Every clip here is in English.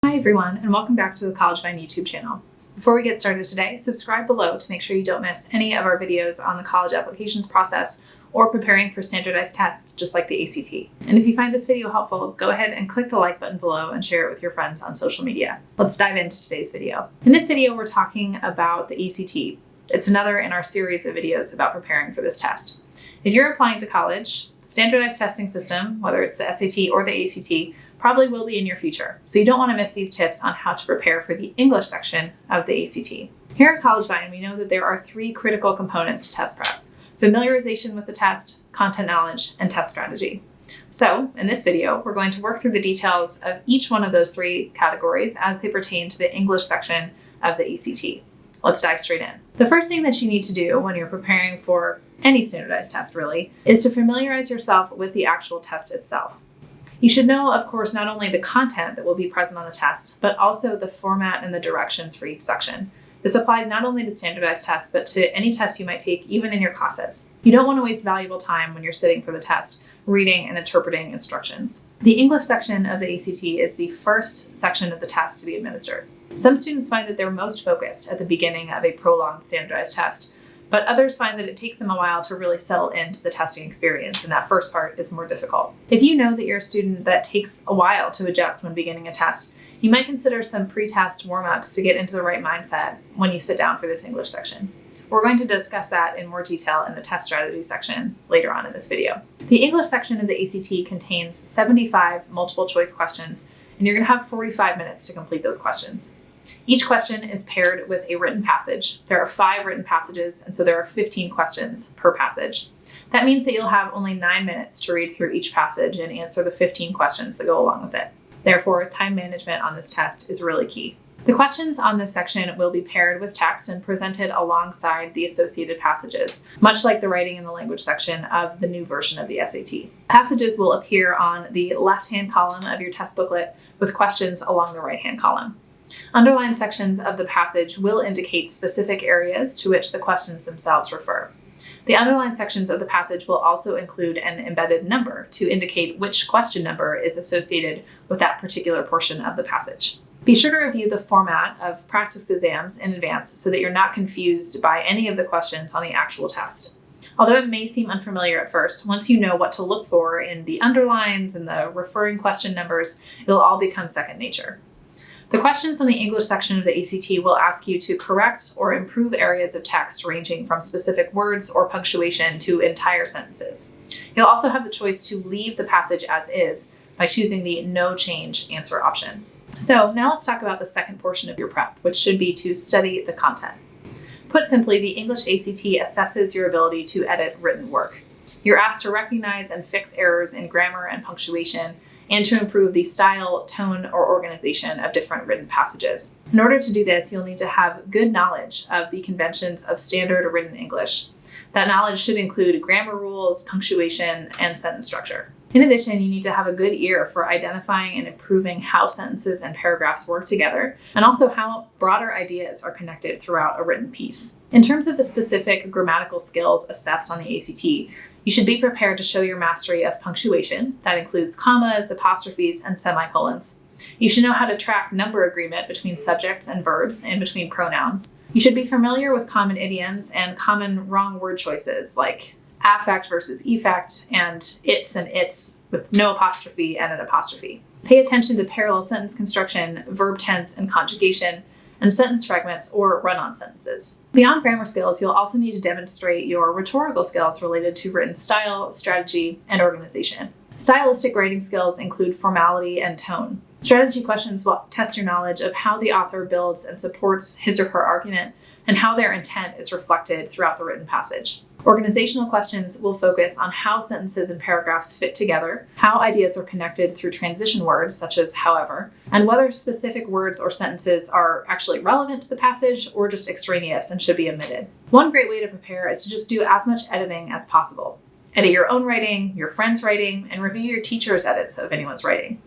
Hi everyone, and welcome back to the CollegeVine YouTube channel. Before we get started today, subscribe below to make sure you don't miss any of our videos on the college applications process or preparing for standardized tests just like the ACT. And if you find this video helpful, go ahead and click the like button below and share it with your friends on social media. Let's dive into today's video. In this video, we're talking about the ACT. It's another in our series of videos about preparing for this test. If you're applying to college, the standardized testing system, whether it's the SAT or the ACT, probably will be in your future. So you don't want to miss these tips on how to prepare for the English section of the ACT. Here at CollegeVine, we know that there are three critical components to test prep: familiarization with the test, content knowledge, and test strategy. So in this video, we're going to work through the details of each one of those three categories as they pertain to the English section of the ACT. Let's dive straight in. The first thing that you need to do when you're preparing for any standardized test really is to familiarize yourself with the actual test itself. You should know, of course, not only the content that will be present on the test, but also the format and the directions for each section. This applies not only to standardized tests, but to any test you might take, even in your classes. You don't want to waste valuable time when you're sitting for the test, reading and interpreting instructions. The English section of the ACT is the first section of the test to be administered. Some students find that they're most focused at the beginning of a prolonged standardized test, but others find that it takes them a while to really settle into the testing experience, and that first part is more difficult. If you know that you're a student that takes a while to adjust when beginning a test, you might consider some pre-test warm-ups to get into the right mindset when you sit down for this English section. We're going to discuss that in more detail in the test strategy section later on in this video. The English section of the ACT contains 75 multiple choice questions, and you're going to have 45 minutes to complete those questions. Each question is paired with a written passage. There are 5 written passages, and so there are 15 questions per passage. That means that you'll have only 9 minutes to read through each passage and answer the 15 questions that go along with it. Therefore, time management on this test is really key. The questions on this section will be paired with text and presented alongside the associated passages, much like the writing and the language section of the new version of the SAT. Passages will appear on the left-hand column of your test booklet with questions along the right-hand column. Underlined sections of the passage will indicate specific areas to which the questions themselves refer. The underlined sections of the passage will also include an embedded number to indicate which question number is associated with that particular portion of the passage. Be sure to review the format of practice exams in advance so that you're not confused by any of the questions on the actual test. Although it may seem unfamiliar at first, once you know what to look for in the underlines and the referring question numbers, it'll all become second nature. The questions on the English section of the ACT will ask you to correct or improve areas of text ranging from specific words or punctuation to entire sentences. You'll also have the choice to leave the passage as is by choosing the no change answer option. So now let's talk about the second portion of your prep, which should be to study the content. Put simply, the English ACT assesses your ability to edit written work. You're asked to recognize and fix errors in grammar and punctuation, and to improve the style, tone, or organization of different written passages. In order to do this, you'll need to have good knowledge of the conventions of standard written English. That knowledge should include grammar rules, punctuation, and sentence structure. In addition, you need to have a good ear for identifying and improving how sentences and paragraphs work together, and also how broader ideas are connected throughout a written piece. In terms of the specific grammatical skills assessed on the ACT, you should be prepared to show your mastery of punctuation. That includes commas, apostrophes, and semicolons. You should know how to track number agreement between subjects and verbs and between pronouns. You should be familiar with common idioms and common wrong word choices like affect versus effect and its with no apostrophe and an apostrophe. Pay attention to parallel sentence construction, verb tense and conjugation, and sentence fragments or run-on sentences. Beyond grammar skills, you'll also need to demonstrate your rhetorical skills related to written style, strategy, and organization. Stylistic writing skills include formality and tone. Strategy questions will test your knowledge of how the author builds and supports his or her argument and how their intent is reflected throughout the written passage. Organizational questions will focus on how sentences and paragraphs fit together, how ideas are connected through transition words such as however, and whether specific words or sentences are actually relevant to the passage or just extraneous and should be omitted. One great way to prepare is to just do as much editing as possible. Edit your own writing, your friend's writing, and review your teacher's edits of anyone's writing.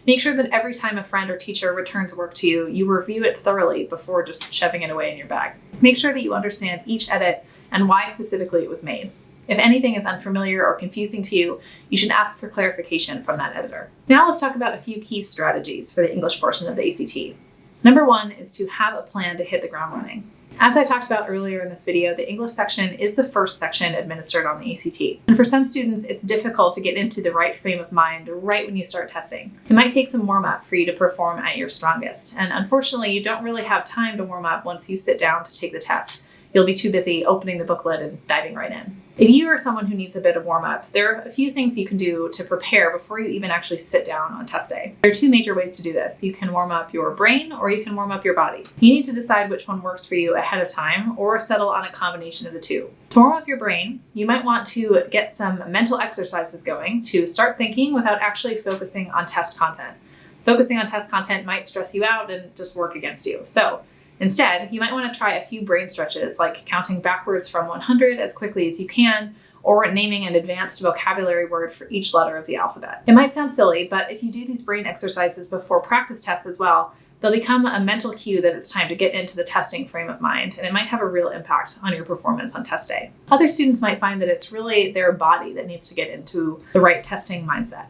Make sure that every time a friend or teacher returns work to you, you review it thoroughly before just shoving it away in your bag. Make sure that you understand each edit and why specifically it was made. If anything is unfamiliar or confusing to you, you should ask for clarification from that editor. Now let's talk about a few key strategies for the English portion of the ACT. Number one is to have a plan to hit the ground running. As I talked about earlier in this video, the English section is the first section administered on the ACT. And for some students, it's difficult to get into the right frame of mind right when you start testing. It might take some warm-up for you to perform at your strongest. And unfortunately, you don't really have time to warm up once you sit down to take the test. You'll be too busy opening the booklet and diving right in. If you are someone who needs a bit of warm-up, there are a few things you can do to prepare before you even actually sit down on test day. There are two major ways to do this. You can warm up your brain or you can warm up your body. You need to decide which one works for you ahead of time or settle on a combination of the two. To warm up your brain, you might want to get some mental exercises going to start thinking without actually focusing on test content. Focusing on test content might stress you out and just work against you. So instead, you might want to try a few brain stretches, like counting backwards from 100 as quickly as you can, or naming an advanced vocabulary word for each letter of the alphabet. It might sound silly, but if you do these brain exercises before practice tests as well, they'll become a mental cue that it's time to get into the testing frame of mind, and it might have a real impact on your performance on test day. Other students might find that it's really their body that needs to get into the right testing mindset.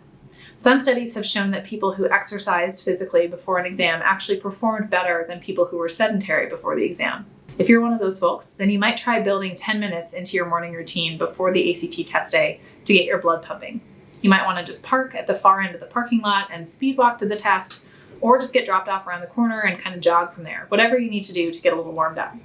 Some studies have shown that people who exercised physically before an exam actually performed better than people who were sedentary before the exam. If you're one of those folks, then you might try building 10 minutes into your morning routine before the ACT test day to get your blood pumping. You might want to just park at the far end of the parking lot and speed walk to the test, or just get dropped off around the corner and kind of jog from there, whatever you need to do to get a little warmed up.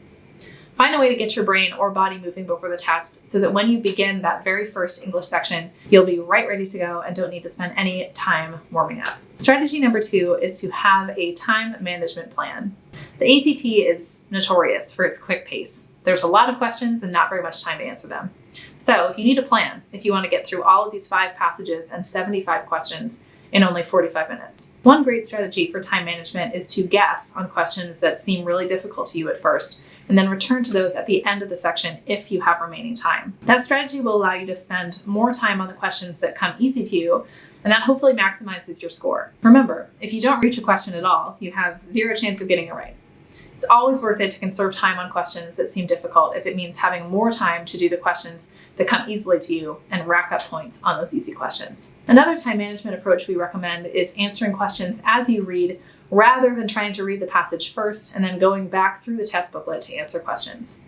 Find a way to get your brain or body moving before the test so that when you begin that very first English section, you'll be right ready to go and don't need to spend any time warming up. Strategy number two is to have a time management plan. The ACT is notorious for its quick pace. There's a lot of questions and not very much time to answer them. So you need a plan if you want to get through all of these 5 passages and 75 questions in only 45 minutes. One great strategy for time management is to guess on questions that seem really difficult to you at first, and then return to those at the end of the section if you have remaining time. That strategy will allow you to spend more time on the questions that come easy to you, and that hopefully maximizes your score. Remember, if you don't reach a question at all, you have 0 chance of getting it right. It's always worth it to conserve time on questions that seem difficult if it means having more time to do the questions that come easily to you and rack up points on those easy questions. Another time management approach we recommend is answering questions as you read rather than trying to read the passage first and then going back through the test booklet to answer questions.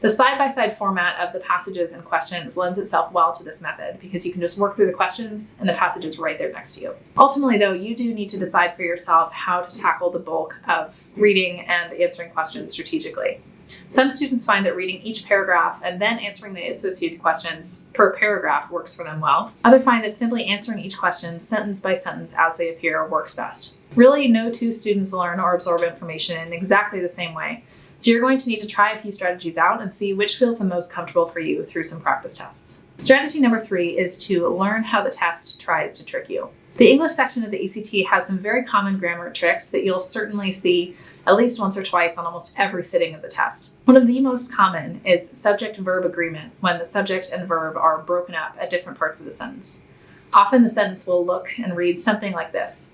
The side-by-side format of the passages and questions lends itself well to this method because you can just work through the questions and the passage is right there next to you. Ultimately, though, you do need to decide for yourself how to tackle the bulk of reading and answering questions strategically. Some students find that reading each paragraph and then answering the associated questions per paragraph works for them well. Others find that simply answering each question sentence by sentence as they appear works best. Really, no two students learn or absorb information in exactly the same way, so you're going to need to try a few strategies out and see which feels the most comfortable for you through some practice tests. Strategy number 3 is to learn how the test tries to trick you. The English section of the ACT has some very common grammar tricks that you'll certainly see at least once or twice on almost every sitting of the test. One of the most common is subject-verb agreement, when the subject and verb are broken up at different parts of the sentence. Often the sentence will look and read something like this.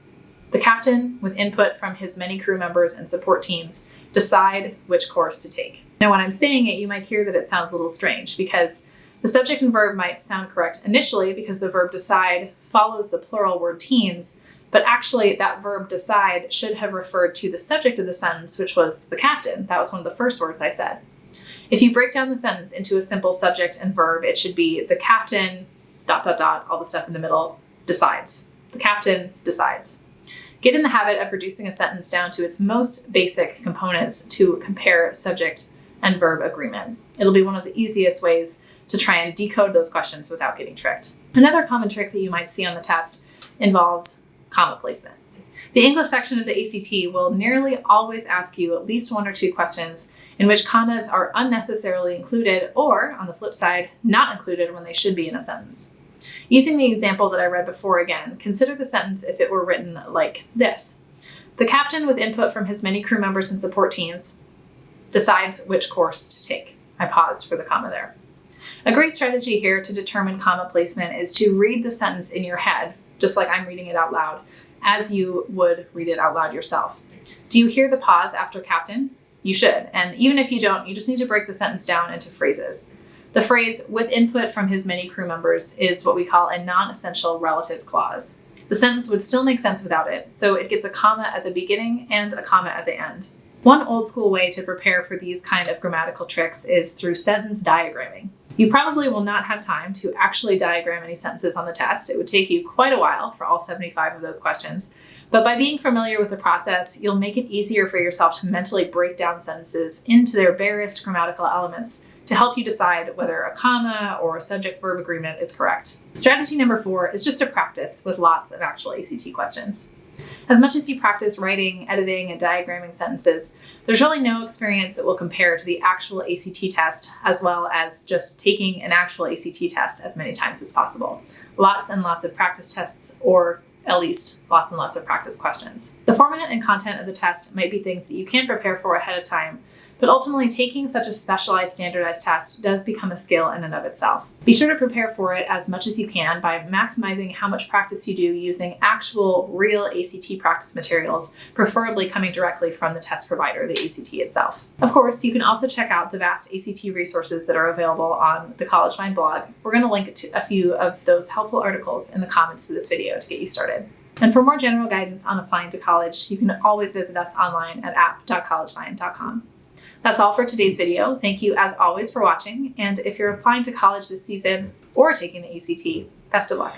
The captain, with input from his many crew members and support teams, decide which course to take. Now, when I'm saying it, you might hear that it sounds a little strange because the subject and verb might sound correct initially because the verb decide follows the plural word teams, but actually that verb decide should have referred to the subject of the sentence, which was the captain. That was one of the first words I said. If you break down the sentence into a simple subject and verb, it should be the captain, ... all the stuff in the middle, decides. The captain decides. Get in the habit of reducing a sentence down to its most basic components to compare subject and verb agreement. It'll be one of the easiest ways to try and decode those questions without getting tricked. Another common trick that you might see on the test involves comma placement. The English section of the ACT will nearly always ask you at least 1 or 2 questions in which commas are unnecessarily included or, on the flip side, not included when they should be in a sentence. Using the example that I read before again, consider the sentence if it were written like this. The captain, with input from his many crew members and support teams, decides which course to take. I paused for the comma there. A great strategy here to determine comma placement is to read the sentence in your head, just like I'm reading it out loud, as you would read it out loud yourself. Do you hear the pause after captain? You should, and even if you don't, you just need to break the sentence down into phrases. The phrase, with input from his many crew members, is what we call a non-essential relative clause. The sentence would still make sense without it, so it gets a comma at the beginning and a comma at the end. One old school way to prepare for these kind of grammatical tricks is through sentence diagramming. You probably will not have time to actually diagram any sentences on the test. It would take you quite a while for all 75 of those questions. But by being familiar with the process, you'll make it easier for yourself to mentally break down sentences into their various grammatical elements to help you decide whether a comma or a subject-verb agreement is correct. Strategy number 4 is just to practice with lots of actual ACT questions. As much as you practice writing, editing, and diagramming sentences, there's really no experience that will compare to the actual ACT test, as well as just taking an actual ACT test as many times as possible. Lots and lots of practice tests, or at least lots and lots of practice questions. The format and content of the test might be things that you can prepare for ahead of time, but ultimately taking such a specialized standardized test does become a skill in and of itself. Be sure to prepare for it as much as you can by maximizing how much practice you do using actual real ACT practice materials, preferably coming directly from the test provider, the ACT itself. Of course, you can also check out the vast ACT resources that are available on the College Find blog. We're going to link to a few of those helpful articles in the comments to this video to get you started. And for more general guidance on applying to college, you can always visit us online at app.collegefind.com. That's all for today's video. Thank you as always for watching. And if you're applying to college this season or taking the ACT, best of luck.